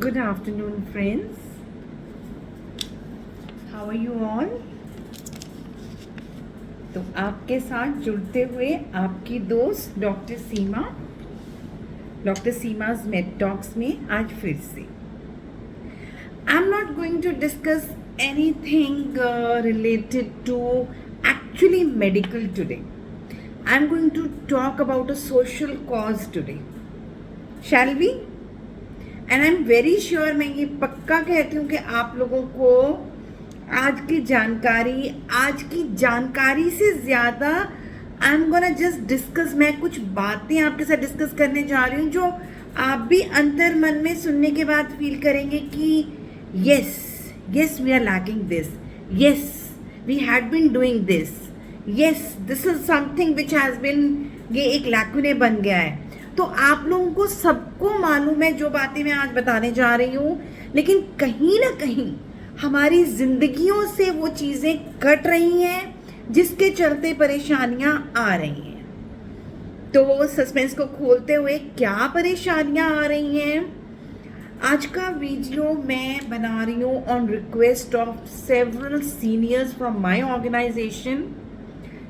Good afternoon, friends. How are you all? तो आपके साथ जुड़ते हुए आपकी दोस्त डॉक्टर सीमा's Med Talks में आज फिर से I'm not going to discuss anything related to actually medical today. I'm going to talk about a social cause today. Shall we? And I am very sure, मैं ये पक्का कहती हूँ कि आप लोगों को आज की जानकारी से ज़्यादा I am gonna just discuss, मैं कुछ बातें आपके साथ डिस्कस करने जा रही हूँ जो आप भी अंतर मन में सुनने के बाद फील करेंगे कि yes we are lacking this, yes we had been doing this, yes this is something which has been, ये एक लैकुने बन गया है। तो आप लोगों को सबको मालूम है जो बातें मैं आज बताने जा रही हूँ, लेकिन कहीं ना कहीं हमारी जिंदगियों से वो चीज़ें कट रही हैं जिसके चलते परेशानियाँ आ रही हैं। तो सस्पेंस को खोलते हुए क्या परेशानियाँ आ रही हैं, आज का वीडियो मैं बना रही हूँ on request of several seniors from my organisation,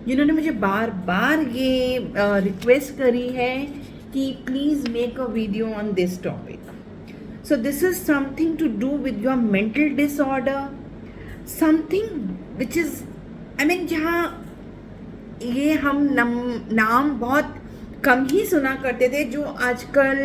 जिन्होंने मुझे बार बार ये रिक्वेस्ट करी है कि please make a video on this topic. So this is something to do with your mental disorder, something which is I mean, जहाँ ये हम नाम बहुत कम ही सुना करते थे, जो आजकल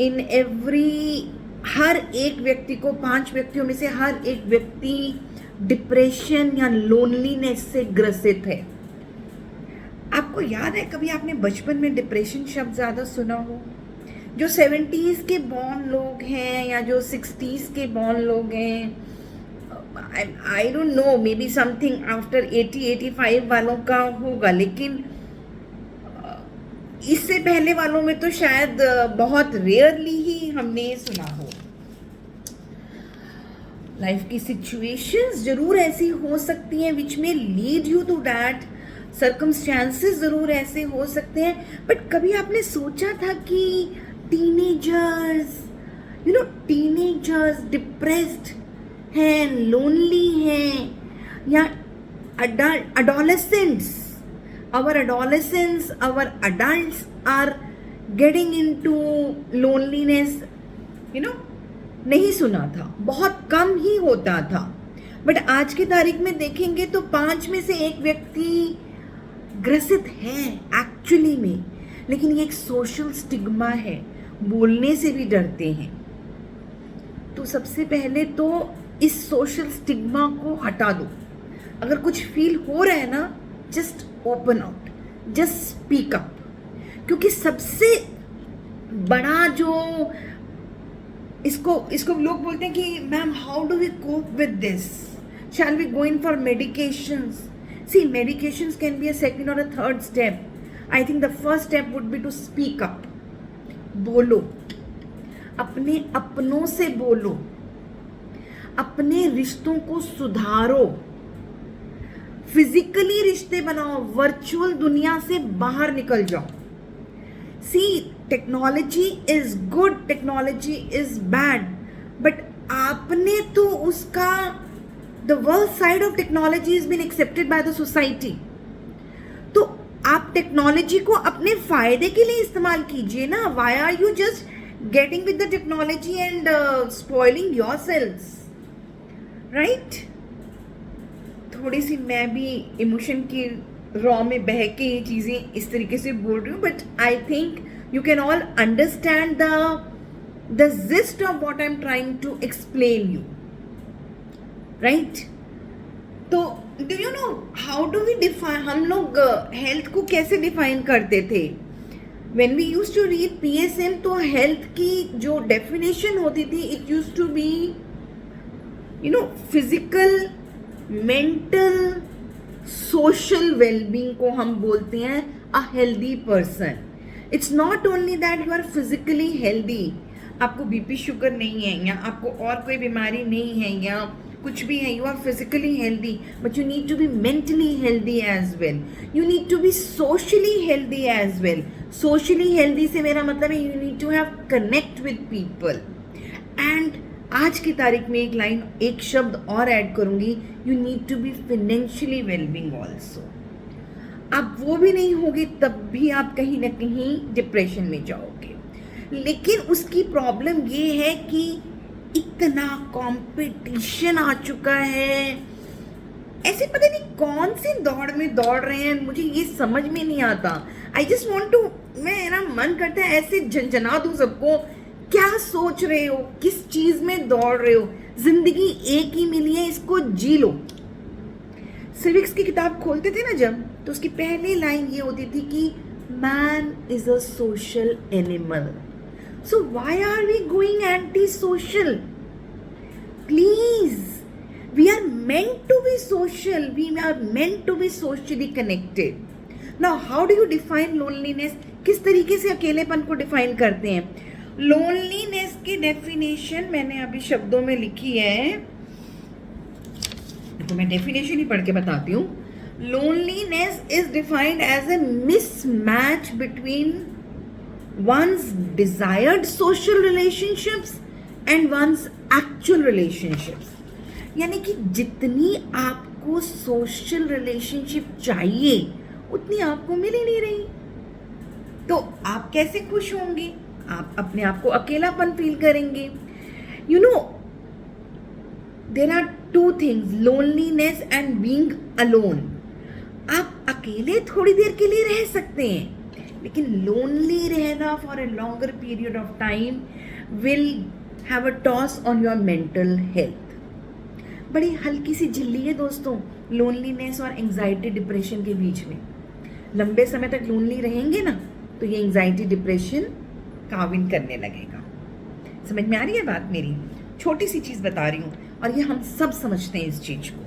इन एवरी, हर एक व्यक्ति को, 5 व्यक्तियों में से हर एक व्यक्ति डिप्रेशन या लोनलीनेस से ग्रसित है। आपको याद है कभी आपने बचपन में डिप्रेशन शब्द ज़्यादा सुना हो? जो 70s के बॉर्न लोग हैं या जो 60s के बॉर्न लोग हैं, I don't know, may be something after 80-85 वालों का होगा, लेकिन इससे पहले वालों में तो शायद बहुत रेयरली ही हमने सुना हो। लाइफ की सिचुएशंस जरूर ऐसी हो सकती हैं विच में lead you to that, circumstances ज़रूर ऐसे हो सकते हैं, बट कभी आपने सोचा था कि टीनेजर्स डिप्रेस्ड हैं, लोनली हैं, या adolescents, our adults are getting into loneliness, नहीं सुना था, बहुत कम ही होता था। बट आज की तारीख में देखेंगे तो 5 में से 1 व्यक्ति ग्रसित है एक्चुअली में, लेकिन ये एक सोशल स्टिग्मा है, बोलने से भी डरते हैं। तो सबसे पहले तो इस सोशल स्टिग्मा को हटा दो। अगर कुछ फील हो रहा है ना, just open out, just speak up, क्योंकि सबसे बड़ा जो इसको लोग बोलते हैं कि ma'am how do we cope with this, shall we go in for medications? See, medications can be a second or a third step. I think the first step would be to speak up. बोलो, अपने अपनों से बोलो, अपने रिश्तों को सुधारो, physically रिश्ते बनाओ, वर्चुअल दुनिया से बाहर निकल जाओ। See, technology is good, technology is bad, but आपने तो उसका the worst side of technology has been accepted by the society. तो आप टेक्नोलॉजी को अपने फायदे के लिए इस्तेमाल कीजिए ना। Why are you just getting with the technology and spoiling yourselves, right? थोड़ी सी मैं भी इमोशन की रॉ में बह के ये चीज़ें इस तरीके से बोल रही हूँ, but I think you can all understand the gist of what I'm trying to explain you, right? तो do you know how do we define, हम लोग हेल्थ को कैसे डिफाइन करते थे? When we used to read PSM, तो health की जो डेफिनेशन होती थी, it used to be physical, mental, social wellbeing को हम बोलते हैं a healthy person. It's not only that you are physically healthy, आपको बीपी शुगर नहीं है या आपको और कोई बीमारी नहीं है या कुछ भी है, you are physically healthy, but you need to be mentally healthy as well, you need to be socially healthy as well. Socially healthy से मेरा मतलब है you need to have connect with people. And आज की तारीख में एक line, एक शब्द और ऐड करूंगी, you need to be financially wellbeing also. आप वो भी नहीं होगे तब भी आप कहीं ना कहीं डिप्रेशन में जाओगे। लेकिन उसकी प्रॉब्लम ये है कि इतना कंपटीशन आ चुका है, ऐसे पता नहीं कौन सी दौड़ में दौड़ रहे हैं, मुझे ये समझ में नहीं आता। आई जस्ट वॉन्ट टू, मेरा मन करता है ऐसे झंझना दूं सबको, क्या सोच रहे हो, किस चीज में दौड़ रहे हो, जिंदगी एक ही मिली है, इसको जी लो। सिविक्स की किताब खोलते थे ना जब, तो उसकी पहली लाइन ये होती थी कि man is a social animal, so why are we going anti social? Please, we are meant to be social, we are meant to be socially connected. Now how do you define loneliness? किस तरीके से अकेलेपन को define करते हैं? Loneliness की definition मैंने अभी शब्दों में लिखी है, तो मैं डेफिनेशन ही पढ़ के बताती हूँ। Loneliness is defined as a mismatch between one's desired social relationships and one's actual relationships। यानी कि जितनी आपको सोशल रिलेशनशिप चाहिए उतनी आपको मिल ही नहीं रही, तो आप कैसे खुश होंगे? आप अपने आप को अकेलापन फील करेंगे। You know, there are two things, loneliness and being alone. आप अकेले थोड़ी देर के लिए रह सकते हैं, लेकिन लोनली रहना for a longer period of time will have a toss on your mental health. बड़ी हल्की सी झिल्ली है दोस्तों लोनलीनेस और एंजाइटी डिप्रेशन के बीच में। लंबे समय तक लोनली रहेंगे ना, तो ये एंजाइटी डिप्रेशन काविन करने लगेगा। समझ में आ रही है बात मेरी? छोटी सी चीज बता रही हूँ, और ये हम सब समझते हैं इस चीज को।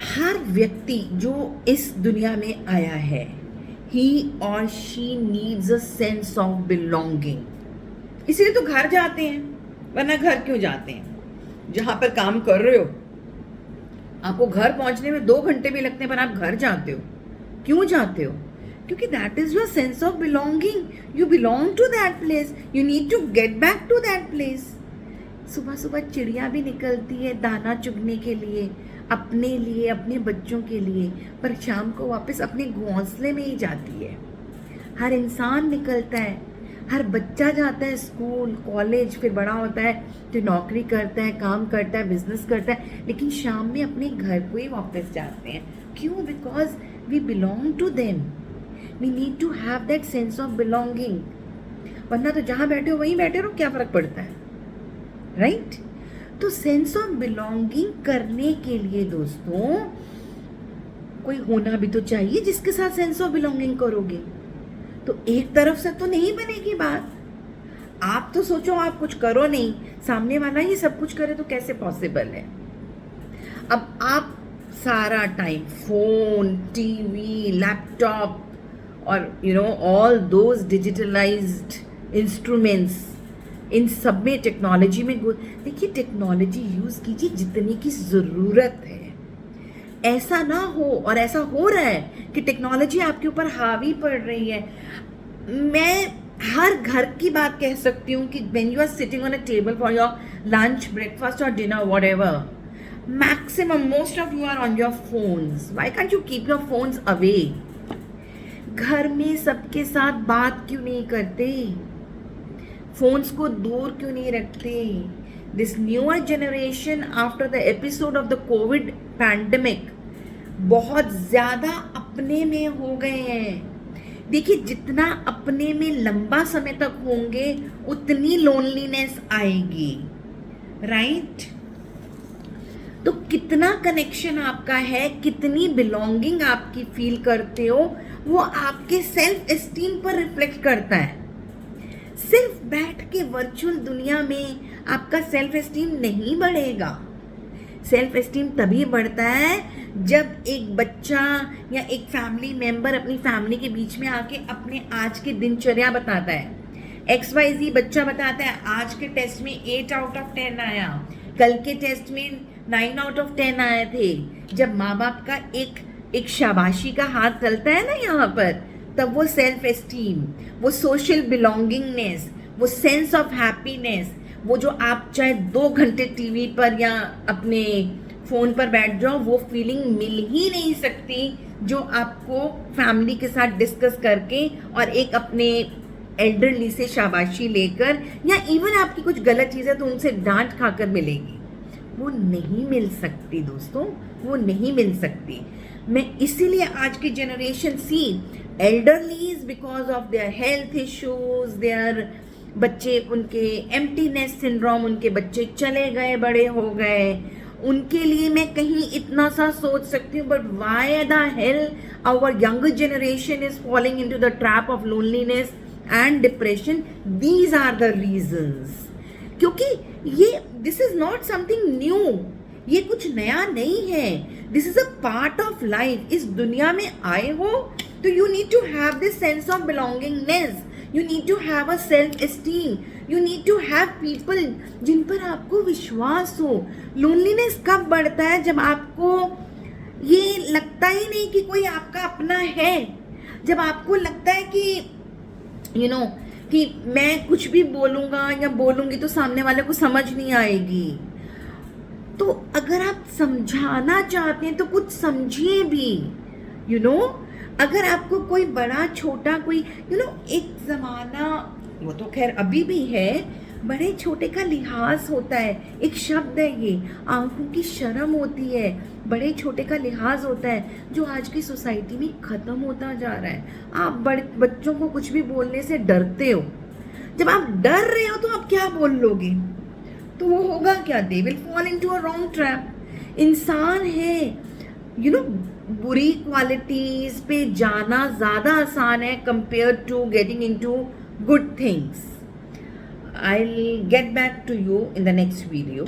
हर व्यक्ति जो इस दुनिया में आया है, ही और she needs a sense of belonging. इसलिए तो घर जाते हैं, वरना घर क्यों जाते हैं? जहां पर काम कर रहे हो आपको घर पहुंचने में 2 घंटे भी लगते हैं, पर आप घर जाते हो। क्यों जाते हो? क्योंकि that is your sense of belonging. You belong to that place, you need to get back to that place. सुबह सुबह चिड़िया भी निकलती है दाना चुगने के लिए, अपने लिए, अपने बच्चों के लिए, पर शाम को वापस अपने घोंसले में ही जाती है। हर इंसान निकलता है, हर बच्चा जाता है स्कूल, कॉलेज, फिर बड़ा होता है तो नौकरी करता है, काम करता है, बिजनेस करता है, लेकिन शाम में अपने घर को ही वापस जाते हैं। क्यों? Because we belong to them. We need to have that sense of belonging. वरना तो जहाँ बैठे हो वहीं बैठे रहो, क्या फर्क पड़ता है, राइट? तो सेंस ऑफ बिलोंगिंग करने के लिए दोस्तों कोई होना भी तो चाहिए जिसके साथ सेंस ऑफ बिलोंगिंग करोगे। तो एक तरफ से तो नहीं बनेगी बात। आप तो सोचो आप कुछ करो नहीं, सामने वाला ही सब कुछ करे, तो कैसे पॉसिबल है? अब आप सारा टाइम फोन, टीवी, लैपटॉप और ऑल दोज डिजिटलाइज्ड इंस्ट्रूमेंट्स, इन सब में टेक्नोलॉजी में देखिए, टेक्नोलॉजी यूज कीजिए जितनी की जरूरत है। ऐसा ना हो, और ऐसा हो रहा है कि टेक्नोलॉजी आपके ऊपर हावी पड़ रही है। मैं हर घर की बात कह सकती हूँ कि when you are sitting on a table for your lunch, breakfast और dinner, whatever, maximum most of you are on your phones. Why can't you keep your phones away? घर में सबके साथ बात क्यों नहीं करते? फोन्स को दूर क्यों नहीं रखते? This newer generation after the episode of the Covid pandemic बहुत ज़्यादा अपने में हो गए हैं। देखिए, जितना अपने में लंबा समय तक होंगे उतनी लोनलीनेस आएगी, राइट? तो कितना कनेक्शन आपका है, कितनी बिलोंगिंग आपकी फील करते हो, वो आपके सेल्फ एस्टीम पर रिफ्लेक्ट करता है। सिर्फ बैठ के वर्चुअल दुनिया में आपका सेल्फ एस्टीम नहीं बढ़ेगा। सेल्फ एस्टीम तभी बढ़ता है जब एक बच्चा या एक फैमिली मेंबर अपनी फैमिली के बीच में आके अपने आज की दिनचर्या बताता है। XYZ बच्चा बताता है आज के टेस्ट में 8 आउट ऑफ 10 आया, कल के टेस्ट में 9 आउट ऑफ 10 आए थे। जब माँ बाप का एक एक शाबाशी का हाथ चलता है ना यहाँ पर, तब वो सेल्फ एस्टीम, वो सोशल बिलोंगिंगनेस, वो सेंस ऑफ हैप्पीनेस, वो जो आप चाहे 2 घंटे टीवी पर या अपने फ़ोन पर बैठ जाओ, वो फीलिंग मिल ही नहीं सकती जो आपको फैमिली के साथ डिस्कस करके और एक अपने एल्डरली से शाबाशी लेकर, या इवन आपकी कुछ गलत चीज़ है तो उनसे डांट खाकर मिलेगी। वो नहीं मिल सकती दोस्तों, वो नहीं मिल सकती। मैं इसीलिए आज की generation see elderlies because of their health issues, their बच्चे, उनके एम्प्टीनेस सिंड्रोम, उनके बच्चे चले गए, बड़े हो गए, उनके लिए मैं कहीं इतना सा सोच सकती हूँ, but why the hell our younger generation is following into the trap of loneliness and depression? These are the reasons. क्योंकि ये this is not something new, ये कुछ नया नहीं है, this is a part of life. इस दुनिया में आए हो तो you need to have this sense of belongingness, you need to have a self esteem, you need to have people जिन पर आपको विश्वास हो। लोनलीनेस कब बढ़ता है? जब आपको ये लगता ही नहीं कि कोई आपका अपना है, जब आपको लगता है कि कि मैं कुछ भी बोलूँगा या बोलूँगी तो सामने वाले को समझ नहीं आएगी। तो अगर आप समझाना चाहते हैं तो कुछ समझिए भी, अगर आपको कोई बड़ा छोटा कोई एक ज़माना, वो तो खैर अभी भी है, बड़े छोटे का लिहाज होता है, एक शब्द है ये, आंखों की शर्म होती है, बड़े छोटे का लिहाज होता है, जो आज की सोसाइटी में ख़त्म होता जा रहा है। आप बड़े बच्चों को कुछ भी बोलने से डरते हो। जब आप डर रहे हो तो आप क्या बोल लोगे? तो वो होगा क्या? They will fall into a wrong trap. इंसान है, बुरी क्वालिटीज पे जाना ज़्यादा आसान है compare to getting into good things. I'll get back to you in the next video.